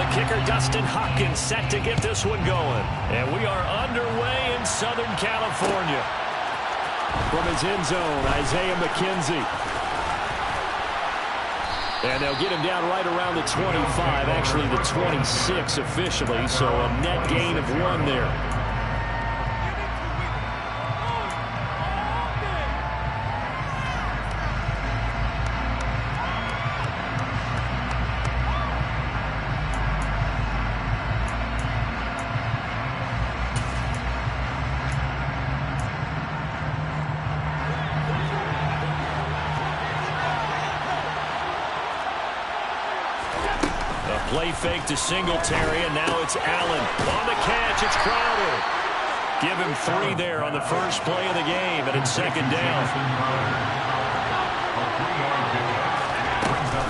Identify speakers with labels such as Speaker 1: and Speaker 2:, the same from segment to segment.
Speaker 1: The kicker, Dustin Hopkins, set to get this one going. And we are underway in Southern California. From his end zone, Isaiah McKenzie. And they'll get him down right around the 25, actually the 26 officially, so a net gain of 1 there. Play fake to Singletary, and now it's Allen. On the catch, it's Crowder. Give him 3 there on the first play of the game, and it's second down.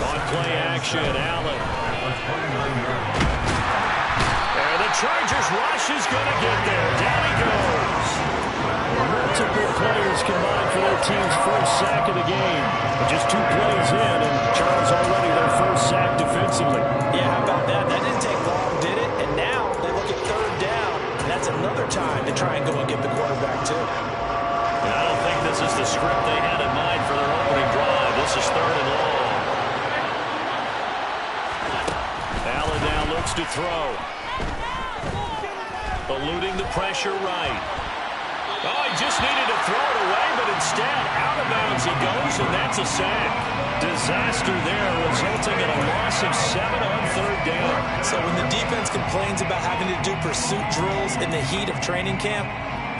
Speaker 1: On play action, Allen. And the Chargers rush is going to get there. Down he goes. Multiple players combined for their team's first sack of the game. But just 2 plays in, and Charles already their first sack defensively.
Speaker 2: Yeah, how about that? That didn't take long, did it? And now they look at third down, and that's another time to try and go and get the quarterback, too.
Speaker 1: And I don't think this is the script they had in mind for their opening drive. This is third and long. Allen now looks to throw. Eluding the pressure right. Oh, he just needed to throw it away, but instead, out of bounds he goes, and that's a sack. Disaster there, resulting in a loss of 7 on third down.
Speaker 2: So when the defense complains about having to do pursuit drills in the heat of training camp,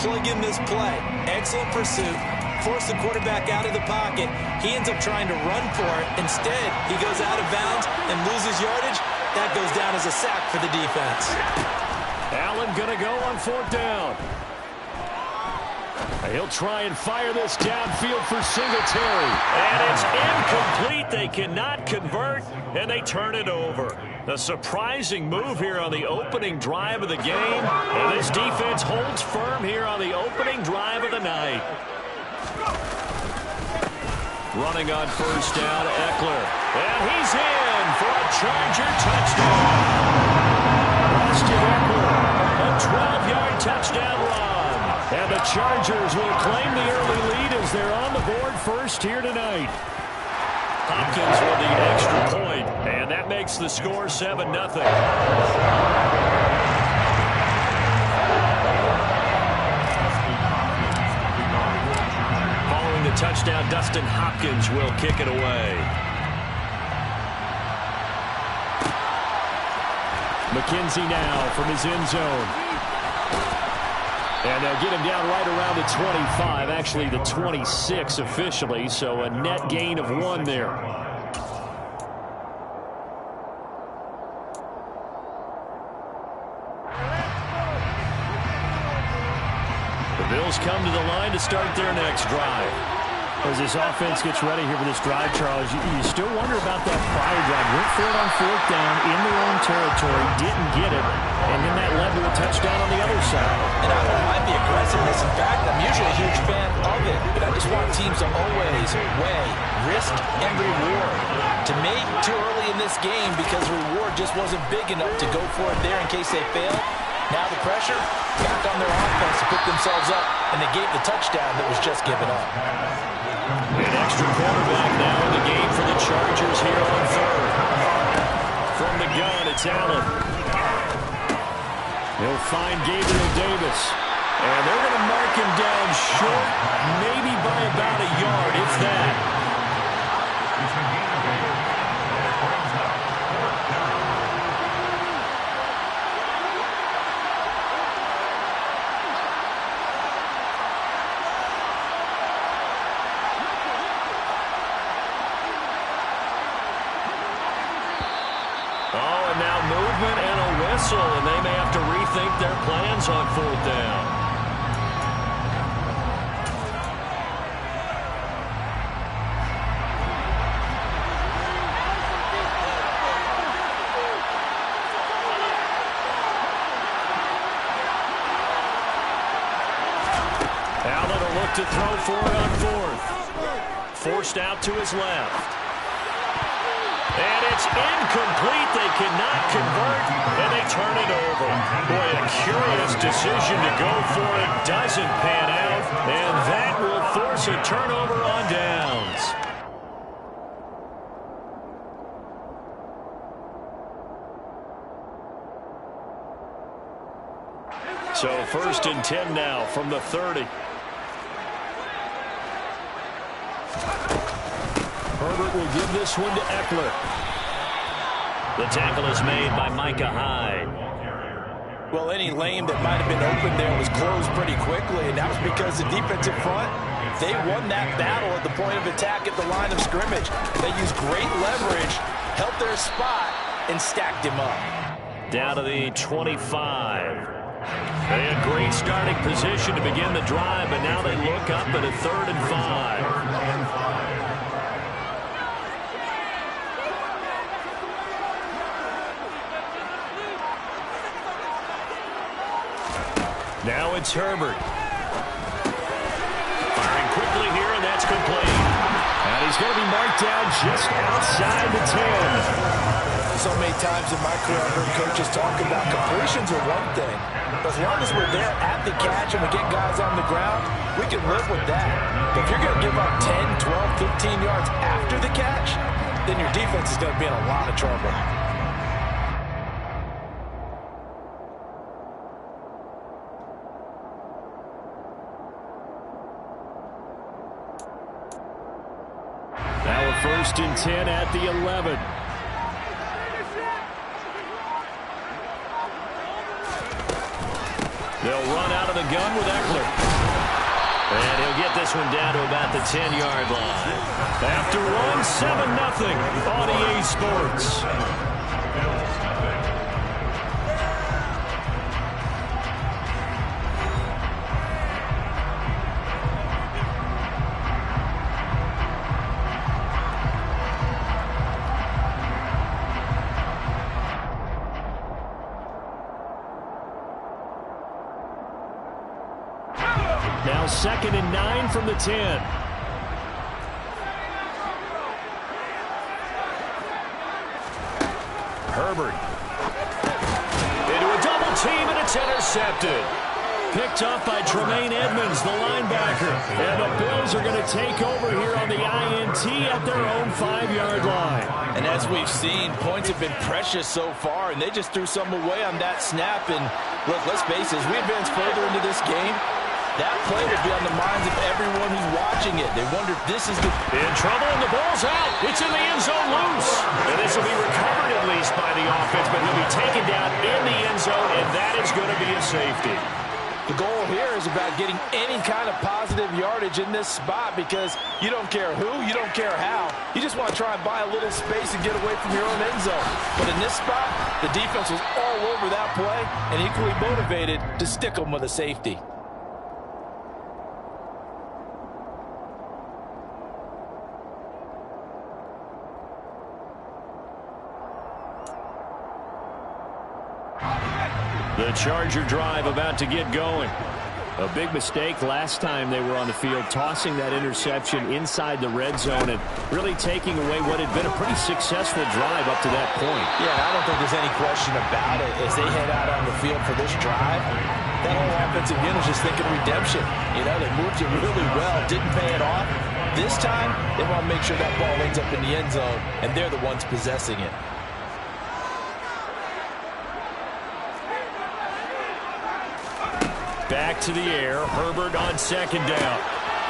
Speaker 2: plug in this play. Excellent pursuit. Force the quarterback out of the pocket. He ends up trying to run for it. Instead, he goes out of bounds and loses yardage. That goes down as a sack for the defense.
Speaker 1: Allen going to go on fourth down. He'll try and fire this downfield for Singletary. And it's incomplete. They cannot convert, and they turn it over. A surprising move here on the opening drive of the game. And this defense holds firm here on the opening drive of the night. Running on first down, Eckler. And he's in for a Charger touchdown. Austin Eckler, a 12-yard touchdown run. And the Chargers will claim the early lead as they're on the board first here tonight. Hopkins with the extra point, and that makes the score 7-0. Following the touchdown, Dustin Hopkins will kick it away. McKenzie now from his end zone. And they'll get him down right around the 25, actually the 26 officially, so a net gain of 1 there. The Bills come to the line to start their next drive. As this offense gets ready here for this drive, Charles, you still wonder about that prior drive. Went for it on fourth down in their own territory, didn't get it, and then that led to a touchdown on the other side.
Speaker 2: And I don't mind the aggressiveness. In fact, I'm usually a huge fan of it, but I just want teams to always weigh risk and reward. To me, too early in this game because reward just wasn't big enough to go for it there in case they fail. Now the pressure back on their offense to pick themselves up, and they gave the touchdown that was just given up.
Speaker 1: An extra quarterback now in the game for the Chargers here on third. From the gun, it's Allen. He'll find Gabriel Davis. And they're going to mark him down short, maybe by about a yard, if that. Now movement and a whistle, and they may have to rethink their plans on fourth down. Allen will look to throw for it on fourth. Forced out to his left. And it's incomplete. They cannot convert, and they turn it over. Boy, a curious decision to go for it. Doesn't pan out, and that will force a turnover on downs. So 1st and 10 now from the 30. Herbert will give this one to Eckler. The tackle is made by Micah Hyde.
Speaker 2: Well, any lane that might have been open there was closed pretty quickly, and that was because the defensive front, they won that battle at the point of attack at the line of scrimmage. They used great leverage, held their spot, and stacked him up.
Speaker 1: Down to the 25. They had great starting position to begin the drive, but now they look up at a 3rd and 5. Now it's Herbert. Firing quickly here, and that's complete. And he's going to be marked down just outside the 10.
Speaker 2: So many times in my career, I've heard coaches talk about completions are one thing. But as long as we're there at the catch and we get guys on the ground, we can live with that. But if you're going to give up 10, 12, 15 yards after the catch, then your defense is going to be in a lot of trouble.
Speaker 1: Now a 1st and 10 at the 11. They'll run out of the gun with Eckler. And he'll get this one down to about the 10-yard line. After one, 7-0 on EA Sports. Now 2nd and 9 from the 10. Herbert. Into a double team, and it's intercepted. Picked up by Tremaine Edmonds, the linebacker. And the Bills are going to take over here on the INT at their own 5-yard line.
Speaker 2: And as we've seen, points have been precious so far, and they just threw some away on that snap. And look, let's face it, as we advance further into this game, that play will be on the minds of everyone who's watching it. They wonder if this is the...
Speaker 1: In trouble, and the ball's out. It's in the end zone loose. And this will be recovered at least by the offense, but he'll be taken down in the end zone, and that is going to be a safety.
Speaker 2: The goal here is about getting any kind of positive yardage in this spot because you don't care who, you don't care how. You just want to try and buy a little space and get away from your own end zone. But in this spot, the defense was all over that play and equally motivated to stick them with a safety.
Speaker 1: The Charger drive about to get going. A big mistake last time they were on the field, tossing that interception inside the red zone and really taking away what had been a pretty successful drive up to that point.
Speaker 2: Yeah, I don't think there's any question about it. As they head out on the field for this drive, that whole offensive unit is just thinking redemption. You know, they moved it really well, didn't pay it off. This time, they want to make sure that ball ends up in the end zone, and they're the ones possessing it.
Speaker 1: Back to the air. Herbert on 2nd down.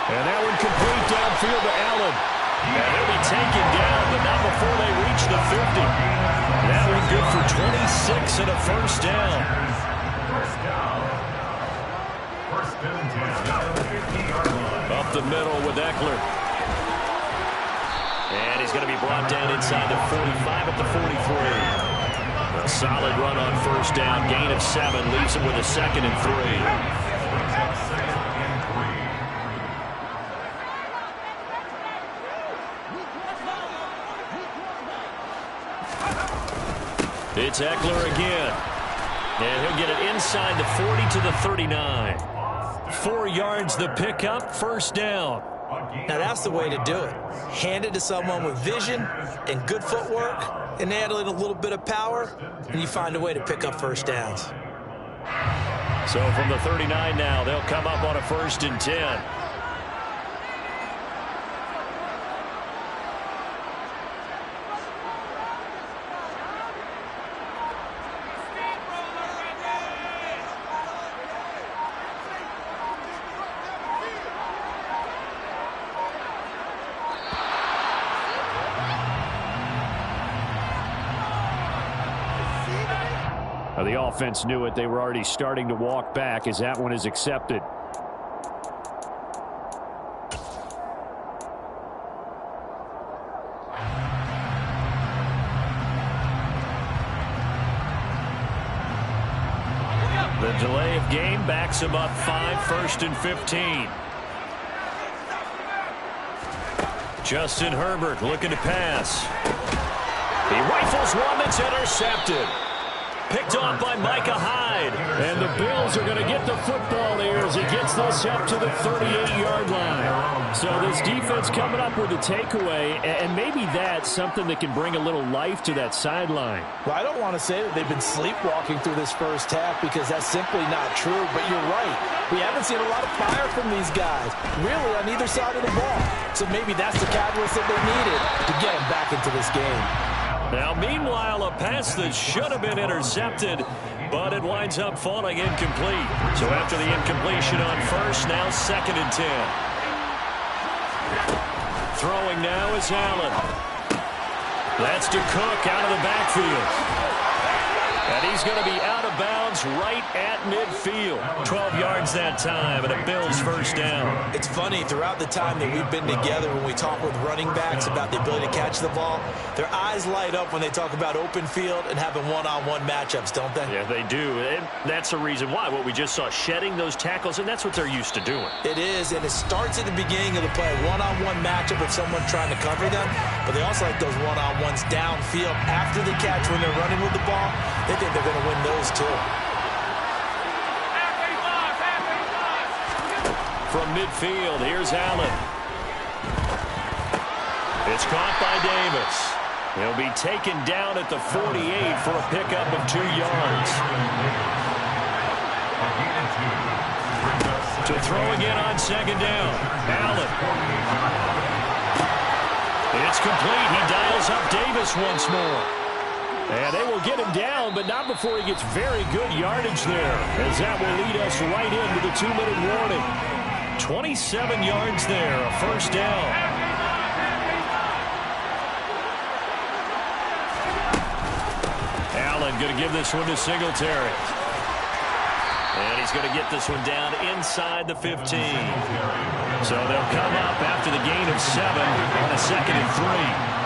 Speaker 1: And that one complete downfield to Allen. And he'll be taken down, but not before they reach the 50. That one good for 26 and a 1st down. Up the middle with Eckler. And he's going to be brought down inside the 45 at the 43. A solid run on 1st down. Gain of 7 leaves him with a 2nd and 3. It's Eckler again. And he'll get it inside the 40 to the 39. 4 yards the pickup, 1st down.
Speaker 2: Now that's the way to do it. Hand it to someone with vision and good footwork and add in a little bit of power, and you find a way to pick up first downs.
Speaker 1: So from the 39 now, they'll come up on a 1st and 10. The offense knew it. They were already starting to walk back as that one is accepted. The delay of game backs him up 5, 1st and 15. Justin Herbert looking to pass. He rifles one that's intercepted. Picked off by Micah Hyde. And the Bills are going to get the football here as he gets this up to the 38-yard line. So this defense coming up with a takeaway, and maybe that's something that can bring a little life to that sideline.
Speaker 2: Well, I don't want to say that they've been sleepwalking through this first half because that's simply not true, but you're right. We haven't seen a lot of fire from these guys, really on either side of the ball. So maybe that's the catalyst that they needed to get them back into this game.
Speaker 1: Now, meanwhile, a pass that should have been intercepted, but it winds up falling incomplete. So after the incompletion on 1st, now 2nd and 10. Throwing now is Allen. That's to Cook out of the backfield. And he's going to be out of bounds right at midfield. 12 yards that time, and a Bills 1st down.
Speaker 2: It's funny, throughout the time that we've been together, when we talk with running backs about the ability to catch the ball, their eyes light up when they talk about open field and having one-on-one matchups, don't they?
Speaker 1: Yeah, they do. And that's the reason why. What we just saw, shedding those tackles, and that's what they're used to doing.
Speaker 2: It is, and it starts at the beginning of the play. One-on-one matchup with someone trying to cover them, but they also like those one-on-ones downfield after the catch when they're running with the ball. They think they're going to win those too.
Speaker 1: From midfield, here's Allen. It's caught by Davis. He'll be taken down at the 48 for a pickup of 2 yards. To throw again on 2nd down. Allen. It's complete. He dials up Davis once more. And they will get him down, but not before he gets very good yardage there, as that will lead us right into the 2-minute warning. 27 yards there, a 1st down. Allen going to give this one to Singletary. And he's going to get this one down inside the 15. So they'll come up after the gain of 7 on a 2nd and 3.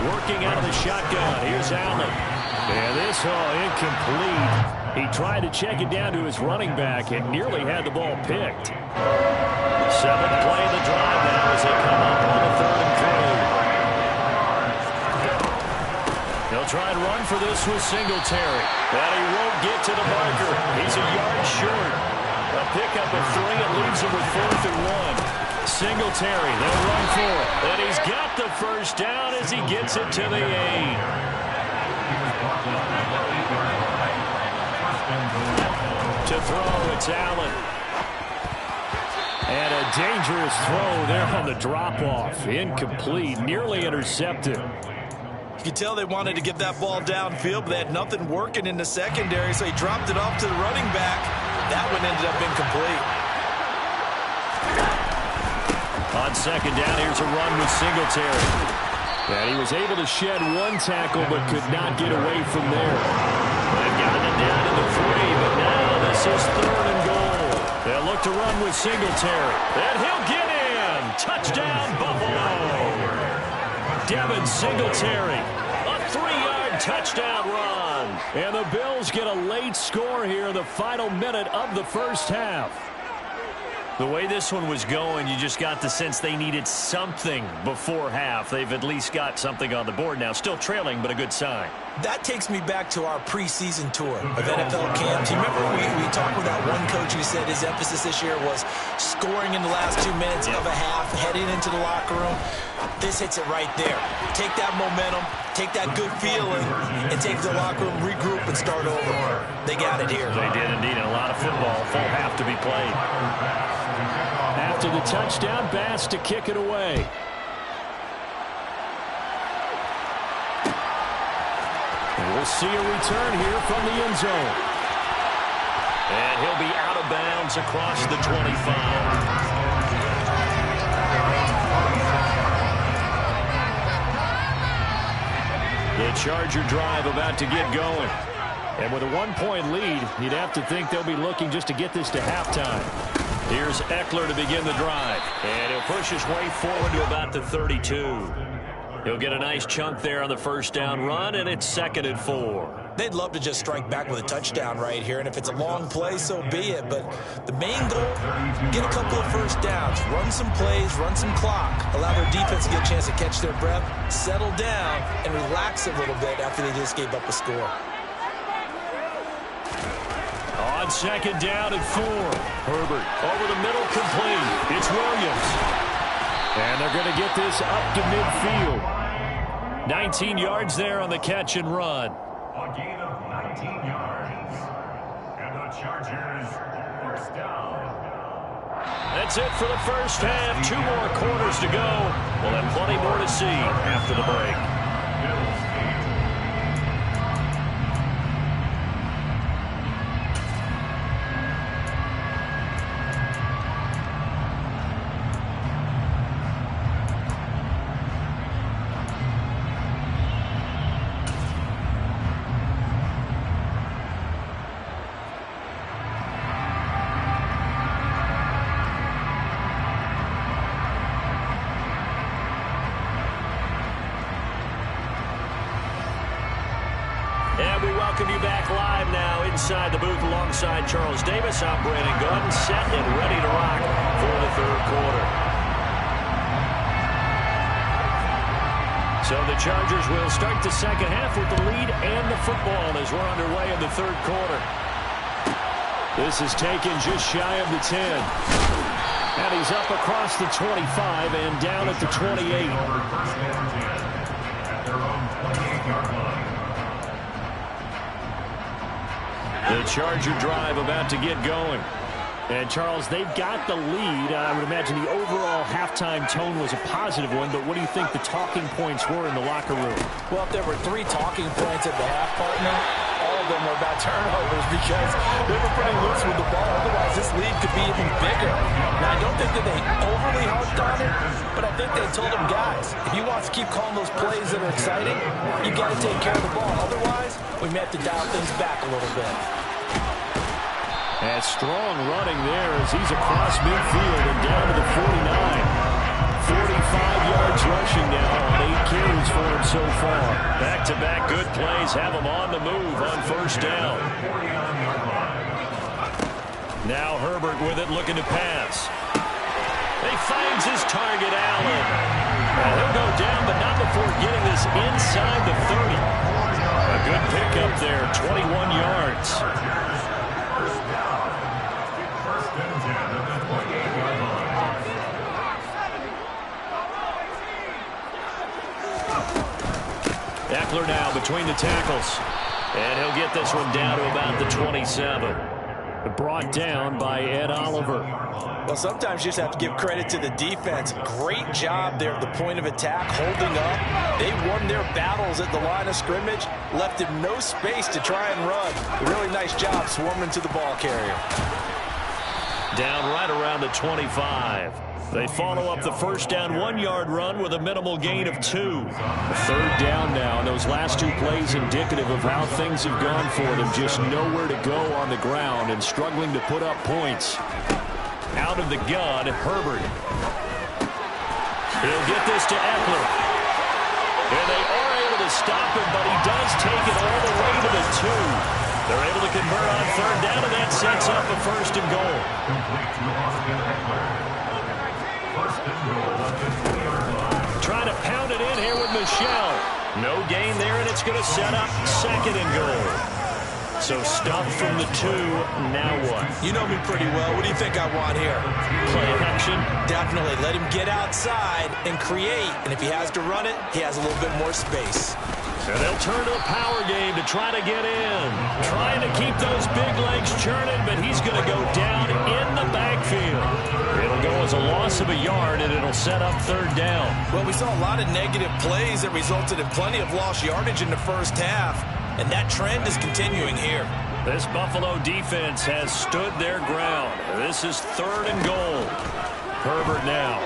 Speaker 1: Working out of the shotgun. Here's Allen. And this incomplete. He tried to check it down to his running back and nearly had the ball picked. 7th play of the drive now as they come up on the 3rd and 3. They'll try and run for this with Singletary. But he won't get to the marker. He's a yard short. A pickup of 3. It leaves him with 4th and 1. Singletary, they'll run for it. And he's got the 1st down as he gets it to the 8. To throw, it's Allen. And a dangerous throw there on the drop-off. Incomplete, nearly intercepted.
Speaker 2: You could tell they wanted to get that ball downfield, but they had nothing working in the secondary, so he dropped it off to the running back. That one ended up incomplete.
Speaker 1: On 2nd down, here's a run with Singletary. And he was able to shed 1 tackle, but could not get away from there. They've gotten it down to the 3, but now this is 3rd and goal. They'll look to run with Singletary. And he'll get in. Touchdown, Buffalo. Devin Singletary. A 3-yard touchdown run. And the Bills get a late score here in the final minute of the 1st half. The way this one was going, you just got the sense they needed something before half. They've at least got something on the board now. Still trailing, but a good sign.
Speaker 2: That takes me back to our preseason tour of NFL camps. You remember we talked with that one coach who said his emphasis this year was scoring in the last 2 minutes of a half, heading into the locker room. This hits it right there. Take that momentum, take that good feeling, and take the locker room, regroup, and start over. They got it here.
Speaker 1: They did indeed. A lot of football, full half to be played. After the touchdown, Bass to kick it away. And we'll see a return here from the end zone. And he'll be out of bounds across the 25. The Charger drive about to get going. And with a 1-point lead, you'd have to think they'll be looking just to get this to halftime. Here's Eckler to begin the drive. And he'll push his way forward to about the 32. He'll get a nice chunk there on the first down run, and it's 2nd and 4.
Speaker 2: They'd love to just strike back with a touchdown right here, and if it's a long play, so be it. But the main goal, get a couple of first downs, run some plays, run some clock, allow their defense to get a chance to catch their breath, settle down, and relax a little bit after they just gave up a score.
Speaker 1: On 2nd down and 4. Herbert over the middle, complete. It's Williams. And they're going to get this up to midfield. 19 yards there on the catch and run.
Speaker 3: A gain of 19 yards. And the Chargers first down.
Speaker 1: That's it for the first half. 2 more quarters to go. We'll have plenty more to see after the break. And we welcome you back live now inside the booth alongside Charles Davis. I'm Brandon Gaudin, set and ready to rock for the 3rd quarter. So the Chargers will start the second half with the lead and the football as we're underway in the 3rd quarter. This is taken just shy of the 10. And he's up across the 25 and down at the 28. The Charger drive about to get going. And, Charles, they've got the lead. I would imagine the overall halftime tone was a positive one, but what do you think the talking points were in the locker room?
Speaker 2: Well, if there were 3 talking points at the half, partner, all of them were about turnovers because they were pretty loose with the ball. Otherwise, this lead could be even bigger. Now, I don't think that they overly harped on it, but I think they told them, guys, if you want to keep calling those plays that are exciting, you got to take care of the ball. Otherwise, we may have to dial things back a little bit.
Speaker 1: And strong running there as he's across midfield and down to the 49. 45 yards rushing now on 8 carries for him so far. Back-to-back good plays have him on the move on first down. Now Herbert with it, looking to pass. He finds his target, Allen. And he'll go down, but not before getting this inside the 30. A good pickup there, 21 yards. Eckler now between the tackles. And he'll get this one down to about the 27. Brought down by Ed Oliver.
Speaker 2: Well, sometimes you just have to give credit to the defense. Great job there at the point of attack, holding up. They won their battles at the line of scrimmage, left him no space to try and run. A really nice job swarming to the ball carrier.
Speaker 1: Down right around the 25. They follow up the first down 1-yard run with a minimal gain of 2. 3rd down now, and those last 2 plays indicative of how things have gone for them. Just nowhere to go on the ground and struggling to put up points. Out of the gun, Herbert. He'll get this to Eckler. And they are able to stop him, but he does take it all the way to the 2. They're able to convert on third down, and that sets up a first and goal.
Speaker 3: Complete to Austin Eckler. First and goal at the 20-yard line.
Speaker 1: Trying to pound it in here with Michel. No gain there, and it's going to set up second and goal. So stuffed from the 2, now what?
Speaker 2: You know me pretty well. What do you think I want here?
Speaker 1: Play action.
Speaker 2: Definitely. Let him get outside and create. And if he has to run it, he has a little bit more space.
Speaker 1: And they'll turn to a power game to try to get in. Trying to keep those big legs churning, but he's going to go down in the backfield. It'll go as a loss of a yard, and it'll set up third down.
Speaker 2: Well, we saw a lot of negative plays that resulted in plenty of lost yardage in the first half. And that trend is continuing here.
Speaker 1: This Buffalo defense has stood their ground. This is third and goal. Herbert now.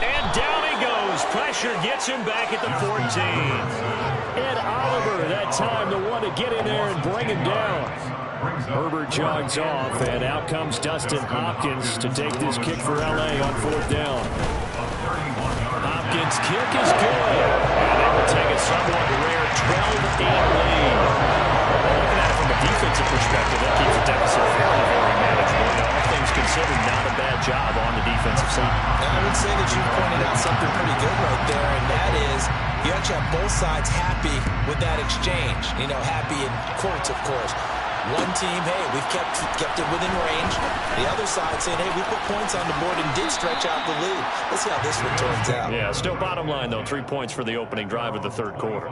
Speaker 1: And down he goes. Pressure gets him back at the 14. Ed Oliver that time, the one to get in there and bring him down. Herbert jogs off, and out comes Dustin Hopkins to take this kick for L.A. on fourth down. Hopkins' kick is good. And they will take a somewhat rare 12-8 lead. Looking at it from a defensive perspective, that keeps the deficit very, very manageable. All things considered, not a bad job on the defensive side.
Speaker 2: I would say that you pointed out something pretty good right there, and that is you actually have both sides happy with that exchange. You know, happy in quotes, of course. One team, hey, we've kept it within range. The other side saying, hey, we put points on the board and did stretch out the lead. Let's see how this one turns out.
Speaker 1: Yeah, still bottom line, though. 3 points for the opening drive of the third quarter.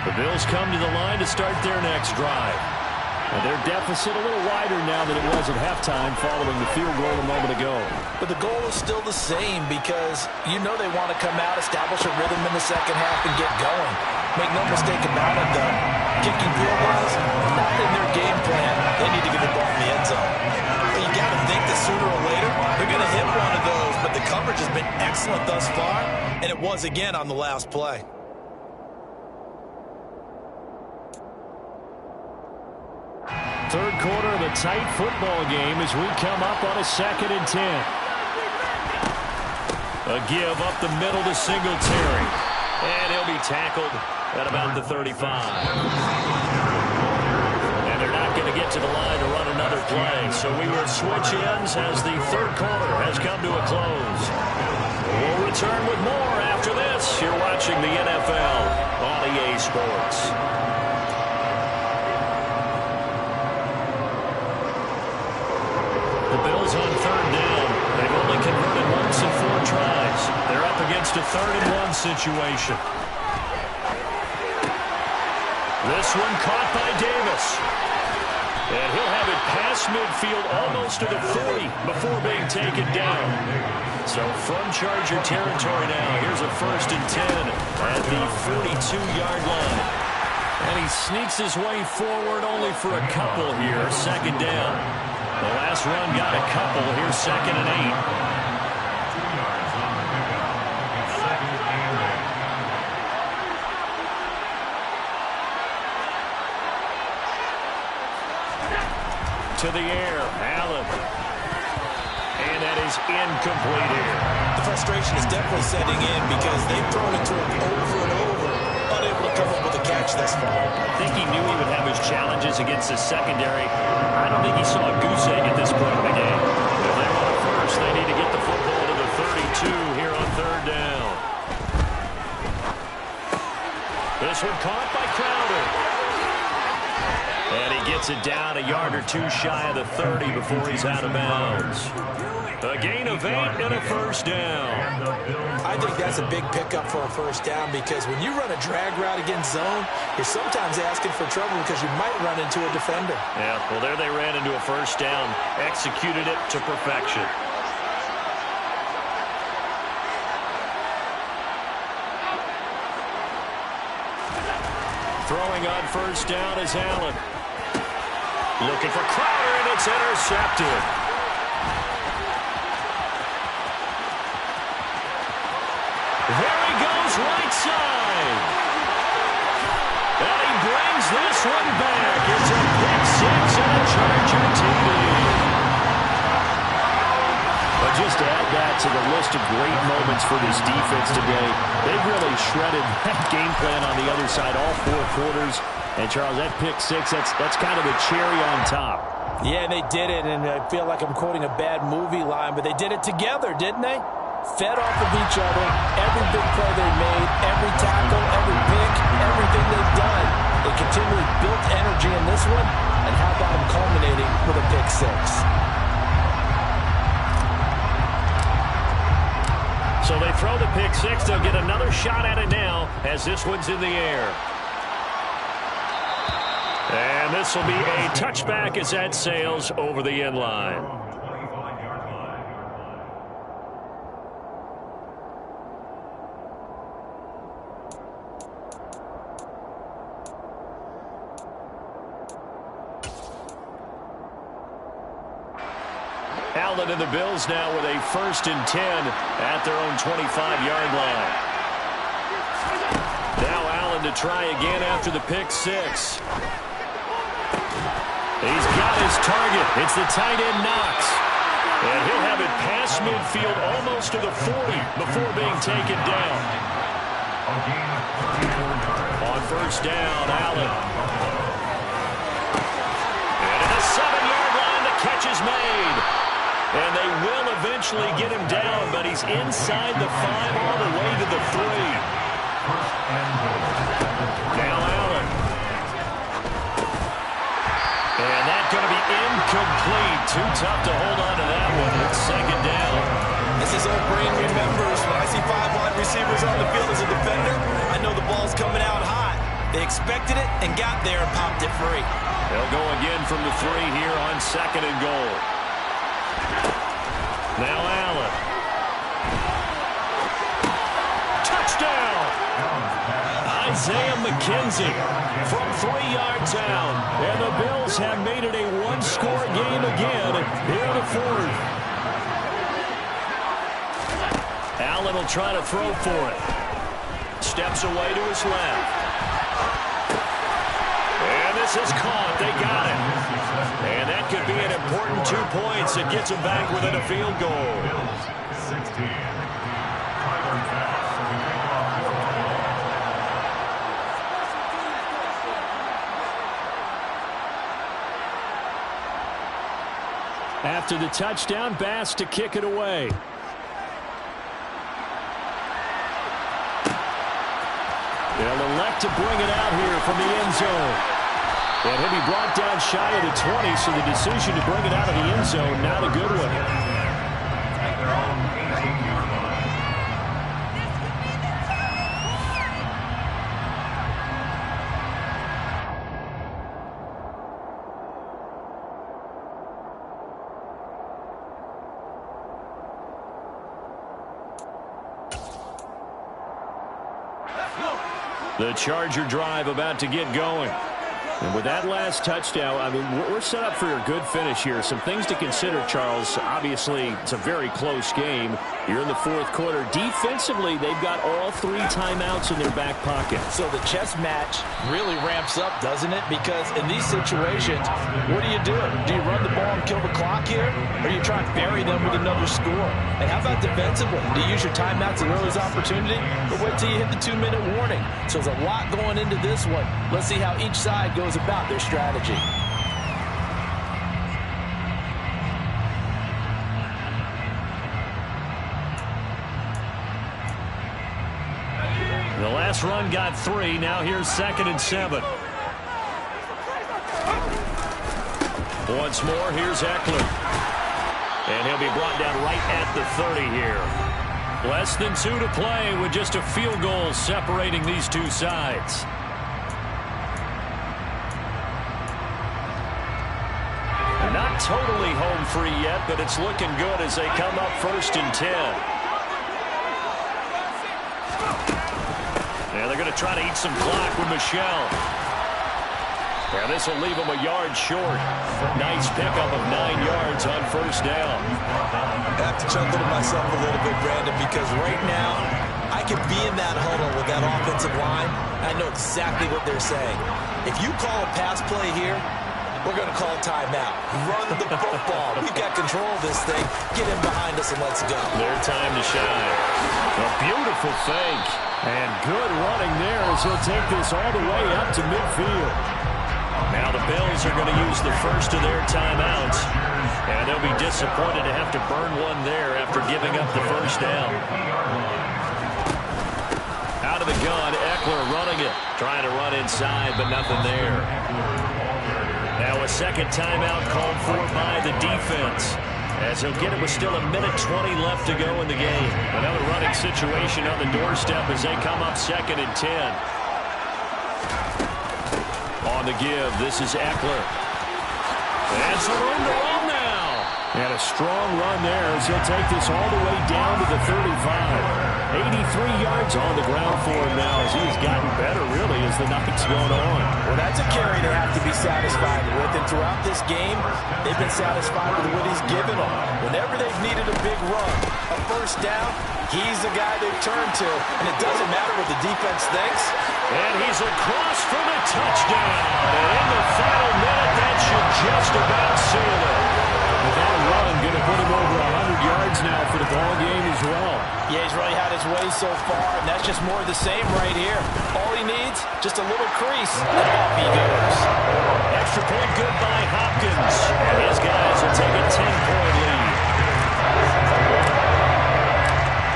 Speaker 1: The Bills come to the line to start their next drive. And their deficit a little wider now than it was at halftime following the field goal a moment ago.
Speaker 2: But the goal is still the same because you know they want to come out, establish a rhythm in the second half, and get going. Make no mistake about it, though. Kicking field goals, not in their game plan. They need to get the ball in the end zone. But you got to think that sooner or later, they're going to hit one of those. But the coverage has been excellent thus far, and it was again on the last play.
Speaker 1: Third quarter of a tight football game as we come up on a 2nd and 10. A give up the middle to Singletary. And he'll be tackled at about the 35. And they're not going to get to the line to run another play. So we will switch ends as the third quarter has come to a close. We'll return with more after this. You're watching the NFL on EA Sports. The Bills on third down. They've only converted once in 4 tries. They're up against a 3rd-and-1 situation. This one caught by Davis. And he'll have it past midfield almost to the 40 before being taken down. So from Charger territory now, here's a 1st and 10 at the 42-yard line. And he sneaks his way forward only for a couple here. 2nd down. The last run got a couple. Here's 2nd and 8.
Speaker 3: 2 yards on the pickup. 2nd and 8.
Speaker 1: To the air, Allen. And that is incomplete here.
Speaker 2: The frustration is definitely setting in because they've thrown it to him over and over, unable to come up with a catch thus far.
Speaker 1: I think he knew he would have his challenges against his secondary. I don't think he saw a goose egg at this point in the game. If they want it first, they need to get the football to the 32 here on third down. This one caught by Crowder. And he gets it down a yard or 2 shy of the 30 before he's out of bounds. A gain of 8 and a 1st down.
Speaker 2: I think that's a big pickup for a 1st down because when you run a drag route against zone, you're sometimes asking for trouble because you might run into a defender.
Speaker 1: Yeah, well, there they ran into a 1st down, executed it to perfection. Throwing on 1st down is Allen. Looking for Crowder, and it's intercepted. There he goes, right side. And he brings this one back. It's a pick six and a Charger TD. But just to add that to the list of great moments for this defense today, they've really shredded that game plan on the other side all 4 quarters. And, Charles, that pick six, that's kind of the cherry on top.
Speaker 2: Yeah, they did it, and I feel like I'm quoting a bad movie line, but they did it together, didn't they? Fed off of each other, every big play they made, every tackle, every pick, everything they've done. They continually built energy in this one, and how about them culminating with a pick six?
Speaker 1: So they throw the pick six. They'll get another shot at it now as this one's in the air. And this will be a touchback as that sails over the end line. Allen and the Bills now with a 1st and 10 at their own 25-yard line. Now Allen to try again after the pick six. He's got his target. It's the tight end Knox. And he'll have it past midfield almost to the 40 before being taken down. On 1st down, Allen. And at the 7-yard line, the catch is made. And they will eventually get him down, but he's inside the 5 all the way to the 3. Now Allen. And that's going to be incomplete. Too tough to hold on to that one. It's 2nd down.
Speaker 2: This is old brain remembers. When I see 5 wide receivers on the field as a defender, I know the ball's coming out hot. They expected it and got there and popped it free.
Speaker 1: They'll go again from the 3 here on 2nd and goal. Now Allen. Touchdown! Isaiah McKenzie from 3 yards out. And the Bills have made it a 1-score game again here in the 4th. Allen will try to throw for it. Steps away to his left. And this is caught. They got it. And that could be an important 2 points. It gets them back within a field goal.
Speaker 3: 16.
Speaker 1: After the touchdown, Bass to kick it away. They'll elect to bring it out here from the end zone. And he'll be brought down shy of the 20, so the decision to bring it out of the end zone, not a good one.
Speaker 3: At their own 18-yard line.
Speaker 1: The Charger drive about to get going. And with that last touchdown, I mean, we're set up for a good finish here. Some things to consider, Charles. Obviously, it's a very close game. You're in the 4th quarter. Defensively, they've got all 3 timeouts in their back pocket.
Speaker 2: So the chess match really ramps up, doesn't it? Because in these situations, what do you do? Do you run the ball and kill the clock here? Or do you try and bury them with another score? And how about defensively? Do you use your timeouts at earliest opportunity? Or wait till you hit the 2-minute warning? So there's a lot going into this one. Let's see how each side goes about their strategy.
Speaker 1: The last run got 3. Now here's 2nd and 7. Once more, here's Eckler. And he'll be brought down right at the 30 here. Less than 2 to play with just a field goal separating these 2 sides. Not totally home free yet, but it's looking good as they come up 1st and 10. Yeah, they're going to try to eat some clock with Michel. Yeah, this will leave them a yard short. Nice pickup of 9 yards on 1st down.
Speaker 2: I have to chuckle to myself a little bit, Brandon, because right now I could be in that huddle with that offensive line. I know exactly what they're saying. If you call a pass play here, we're going to call timeout. Run the football. We've got control of this thing. Get in behind us and let's go.
Speaker 1: Their time to shine. A beautiful fake. And good running there as he'll take this all the way up to midfield. Now the Bills are going to use the first of their timeouts. And they'll be disappointed to have to burn one there after giving up the first down. Out of the gun, Eckler running it. Trying to run inside, but nothing there. Now a second timeout called for by the defense. As he'll get it with still 1:20 left to go in the game. Another running situation on the doorstep as they come up 2nd and 10. On the give, this is Eckler. And some room to run now. And a strong run there as he'll take this all the way down to the 35. 83 yards on the ground for him now as he's gotten better, really, as the night's going on.
Speaker 2: Well, that's a carry they have to be satisfied with. And throughout this game, they've been satisfied with what he's given them. Whenever they've needed a big run, a first down, he's the guy they've turned to. And it doesn't matter what the defense thinks.
Speaker 1: And he's across for the touchdown. And in the final minute, that should just about seal it. With that run, going to put him over 100 yards now for the ball game as well.
Speaker 2: Yeah, he's really had his way so far, and that's just more of the same right here. All he needs, just a little crease, and off he goes.
Speaker 1: Extra point good by Hopkins. And his guys will take a 10-point lead.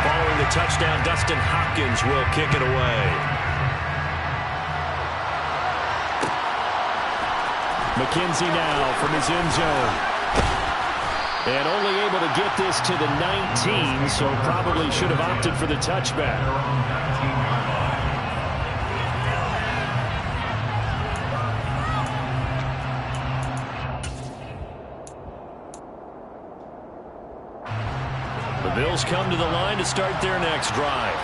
Speaker 1: Following the touchdown, Dustin Hopkins will kick it away. McKenzie now from his end zone. And only able to get this to the 19, so probably should have opted for the touchback. The Bills come to the line to start their next drive.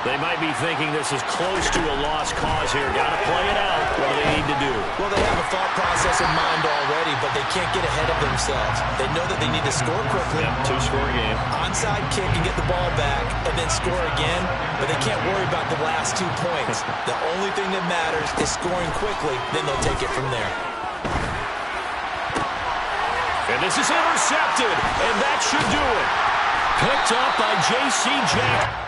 Speaker 1: They might be thinking this is close to a lost cause here. Got to play it out. What do they need to do?
Speaker 2: Well, they have a thought process in mind already, but they can't get ahead of themselves. They know that they need to score quickly.
Speaker 1: Yep, 2-score game.
Speaker 2: Onside kick and get the ball back, and then score again. But they can't worry about the last 2 points. The only thing that matters is scoring quickly. Then they'll take it from there.
Speaker 1: And this is intercepted, and that should do it. Picked up by J.C. Jack.